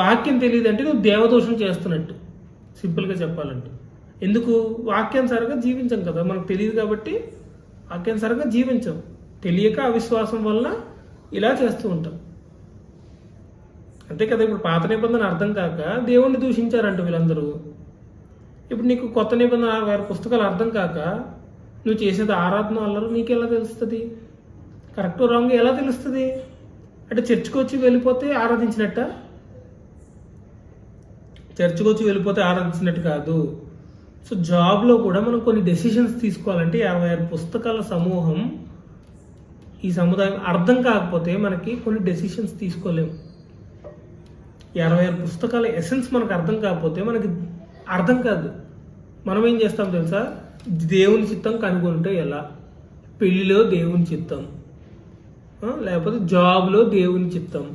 వాక్యం తెలియదు అంటే నువ్వు దేవదోషం చేస్తున్నట్టు, సింపుల్గా చెప్పాలంటే. ఎందుకు? వాక్యానుసారంగా జీవించాం కదా, మనకు తెలియదు కాబట్టి వాక్యానుసారంగా జీవించాం. తెలియక అవిశ్వాసం వల్ల ఇలా చేస్తూ ఉంటాం, అంతే కదా. ఇప్పుడు పాత నిబంధన అర్థం కాక దేవుణ్ణి దూషించారంట వీళ్ళందరూ. ఇప్పుడు నీకు కొత్త నిబంధన వారి పుస్తకాలు అర్థం కాక నువ్వు చేసేది ఆరాధన అల్లరు నీకు ఎలా తెలుస్తుంది? కరెక్ట్ రాంగ్ ఎలా తెలుస్తుంది? అంటే చర్చికి వచ్చి వెళ్ళిపోతే ఆరాధించినట్ట? చర్చికి వచ్చి వెళ్ళిపోతే ఆరాధించినట్టు కాదు. సో జాబ్లో కూడా మనం కొన్ని డెసిషన్స్ తీసుకోవాలంటే 56 పుస్తకాల సమూహం, ఈ సముదాయం అర్థం కాకపోతే మనకి కొన్ని డెసిషన్స్ తీసుకోలేము. 56 పుస్తకాల ఎసెన్స్ మనకు అర్థం కాకపోతే మనకి అర్థం కాదు. మనం ఏం చేస్తాం తెలుసా? దేవుని చిత్తం కనుగొంటే ఎలా? పెళ్లిలో దేవుని చిత్తం, లేకపోతే జాబ్లో దేవుని చిత్తం,